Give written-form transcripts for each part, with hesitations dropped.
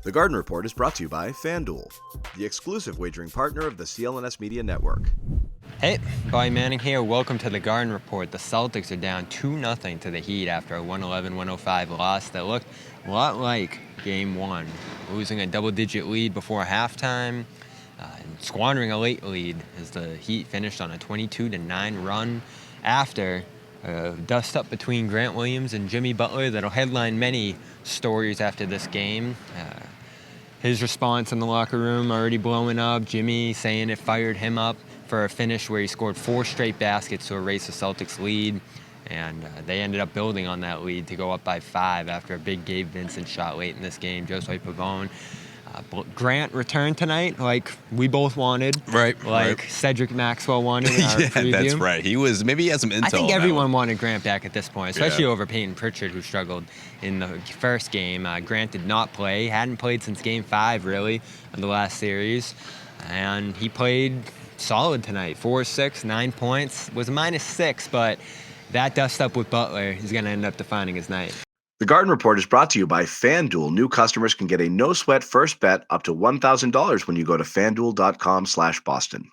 The Garden Report is brought to you by FanDuel, the exclusive wagering partner of the CLNS Media Network. Hey, Bobby Manning here. Welcome to the Garden Report. The Celtics are down 2-0 to the Heat after a 111-105 loss that looked a lot like Game 1. Losing a double-digit lead before halftime and squandering a late lead as the Heat finished on a 22-9 run after a dust-up between Grant Williams and Jimmy Butler that'll headline many stories after this game. His response in the locker room already blowing up. Jimmy saying it fired him up for a finish where he scored 4 straight baskets to erase the Celtics' lead. And they ended up building on that lead to go up by 5 after a big Gabe Vincent shot late in this game. Josue Pavon. Grant returned tonight like we both wanted. Right. Cedric Maxwell wanted in our preview. That's right. He had some intel. I think everyone wanted Grant back at this point, especially over Peyton Pritchard, who struggled in the first game. Grant did not play. Hadn't played since Game 5, really, of the last series. And he played solid tonight. 4-6, 9 points. Was a -6, but that dust-up with Butler is going to end up defining his night. The Garden Report is brought to you by FanDuel. New customers can get a no-sweat first bet up to $1,000 when you go to FanDuel.com/Boston.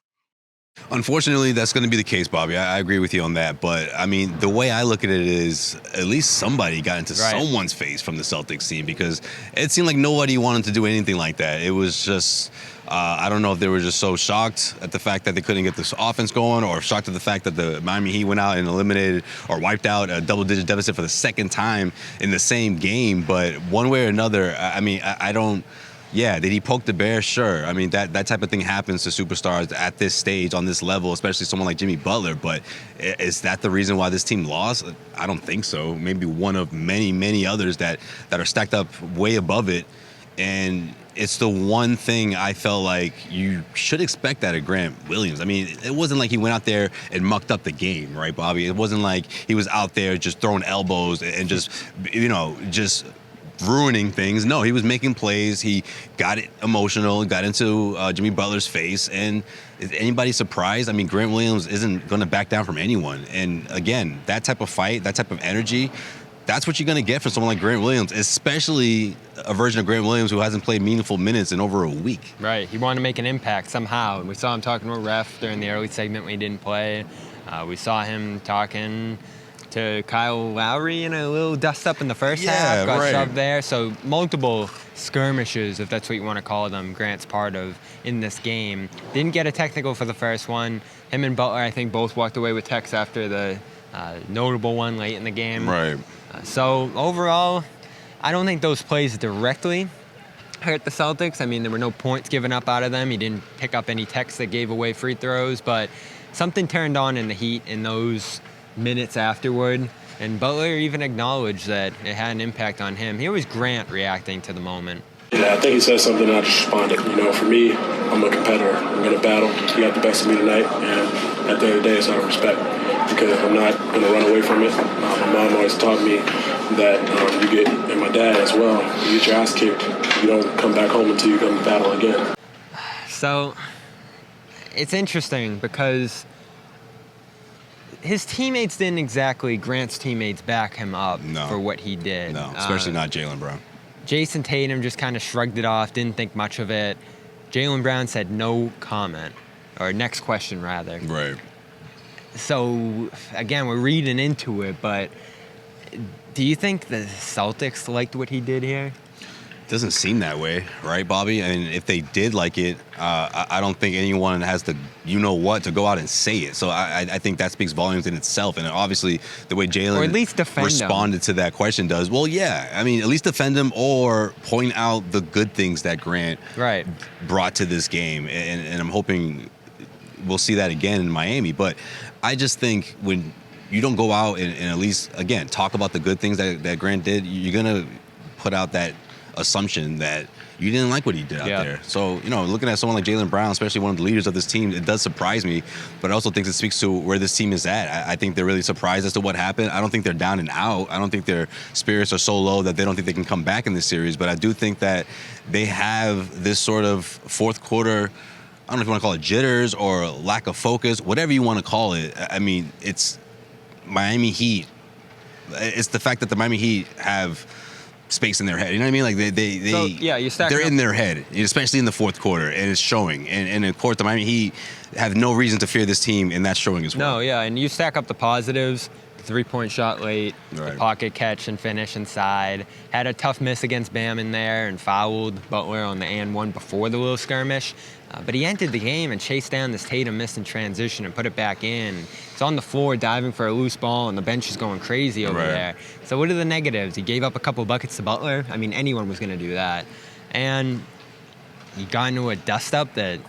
Unfortunately, that's going to be the case, Bobby. I agree with you on that. But, I mean, the way I look at it is at least somebody got into someone's face from the Celtics team, because it seemed like nobody wanted to do anything like that. It was just, I don't know if they were just so shocked at the fact that they couldn't get this offense going, or shocked at the fact that the Miami Heat went out and eliminated or wiped out a double-digit deficit for the second time in the same game. But one way or another, I mean, I don't... Yeah, did he poke the bear? Sure. I mean, that type of thing happens to superstars at this stage, on this level, especially someone like Jimmy Butler. But is that the reason why this team lost? I don't think so. Maybe one of many, many others that are stacked up way above it. And it's the one thing I felt like you should expect out of Grant Williams. I mean, it wasn't like he went out there and mucked up the game, right, Bobby? It wasn't like he was out there just throwing elbows and just ruining things. No, he was making plays. He got it emotional, got into Jimmy Butler's face. And is anybody surprised? I mean, Grant Williams isn't going to back down from anyone. And again, that type of fight, that type of energy, that's what you're going to get from someone like Grant Williams, especially a version of Grant Williams who hasn't played meaningful minutes in over a week. Right. He wanted to make an impact somehow. We saw him talking to a ref during the early segment when he didn't play. We saw him talking to Kyle Lowry in a little dust-up in the first half. Got shoved there. So multiple skirmishes, if that's what you want to call them, Grant's part of in this game. Didn't get a technical for the first one. Him and Butler, I think, both walked away with techs after the notable one late in the game. Right. So overall, I don't think those plays directly hurt the Celtics. I mean, there were no points given up out of them. He didn't pick up any techs that gave away free throws, but something turned on in the Heat in those minutes afterward, and Butler even acknowledged that it had an impact on him. Here was Grant reacting to the moment. Yeah, I think he said something and I just responded. You know, for me, I'm a competitor. I'm going to battle. He got the best of me tonight, and at the end of the day, it's out of respect, because I'm not going to run away from it. My mom always taught me that you get, and my dad as well, you get your ass kicked. You don't come back home until you come to battle again. So it's interesting because his teammates didn't exactly, Grant's teammates, back him up for what he did. No, especially not Jalen Brown. Jason Tatum just kind of shrugged it off, didn't think much of it. Jalen Brown said no comment, or next question rather. Right. So, again, we're reading into it, but do you think the Celtics liked what he did here? Doesn't seem that way, right, Bobby? And if they did like it, I don't think anyone has the to go out and say it. So I think that speaks volumes in itself. And obviously, the way Jalen or at least responded to that question does. Well, yeah. I mean, at least defend him or point out the good things that Grant brought to this game. And I'm hoping we'll see that again in Miami. But I just think when you don't go out and at least, again, talk about the good things that Grant did, you're going to put out that assumption that you didn't like what he did out there. So, looking at someone like Jalen Brown, especially one of the leaders of this team, it does surprise me, but I also think it speaks to where this team is at. I think they're really surprised as to what happened. I don't think they're down and out. I don't think their spirits are so low that they don't think they can come back in this series, but I do think that they have this sort of fourth quarter, I don't know if you want to call it jitters or lack of focus, whatever you want to call it. I mean, it's Miami Heat. It's the fact that the Miami Heat have space in their head. You know what I mean? Like they're in their head, especially in the fourth quarter, and it's showing. And in court, Miami Heat have no reason to fear this team, and that's showing as well. No, yeah, and you stack up the positives. Three-point shot late, the pocket catch and finish inside. Had a tough miss against Bam in there and fouled Butler on the and one before the little skirmish. But he entered the game and chased down this Tatum miss in transition and put it back in. He's on the floor diving for a loose ball, and the bench is going crazy over there. So what are the negatives? He gave up a couple buckets to Butler. I mean, anyone was going to do that. And he got into a dust-up that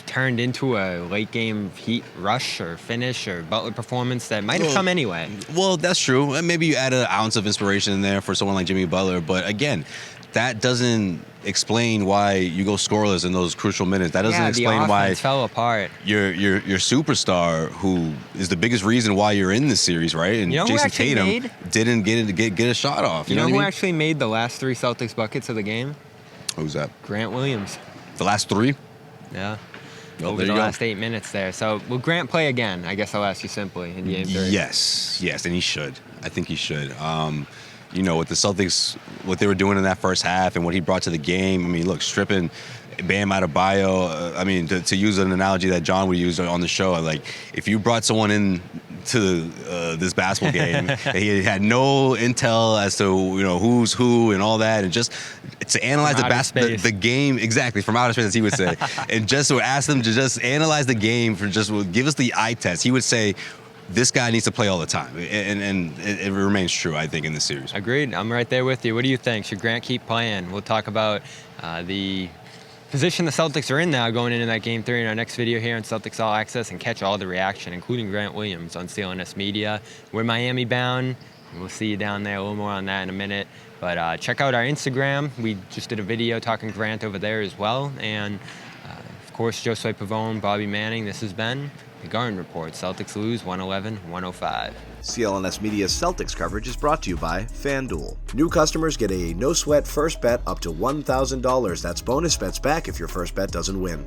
turned into a late game Heat rush or finish or Butler performance that might have come anyway. Well, that's true. And maybe you add an ounce of inspiration in there for someone like Jimmy Butler. But again, that doesn't explain why you go scoreless in those crucial minutes. That doesn't explain why fell apart. Your superstar, who is the biggest reason why you're in this series, right? And Jason Tatum didn't get a shot off. You know who actually made the last 3 Celtics buckets of the game? Who's that? Grant Williams. The last 3? Yeah. Well, over the last 8 minutes there. So will Grant play again? I guess I'll ask you simply in Game 3. Yes, and he should. I think he should. You know, with the Celtics, what they were doing in that first half and what he brought to the game. I mean, look, stripping Bam Adebayo. I mean, to use an analogy that John would use on the show, like if you brought someone in to this basketball game, he had no intel as to who's who and all that, and just to analyze the game exactly from outer space, as he would say, and just to ask them to just analyze the game for just give us the eye test. He would say, this guy needs to play all the time, and it remains true, I think, in this series. Agreed. I'm right there with you. What do you think? Should Grant keep playing? We'll talk about the position the Celtics are in now going into that Game 3 in our next video here on Celtics All Access, and catch all the reaction, including Grant Williams on CLNS Media. We're Miami bound. We'll see you down there. A little more on that in a minute. But check out our Instagram. We just did a video talking Grant over there as well. And, of course, Josue, Pavon, Bobby Manning. This has been the Garden Report. Celtics lose 111-105. CLNS Media's Celtics coverage is brought to you by FanDuel. New customers get a no-sweat first bet up to $1,000. That's bonus bets back if your first bet doesn't win.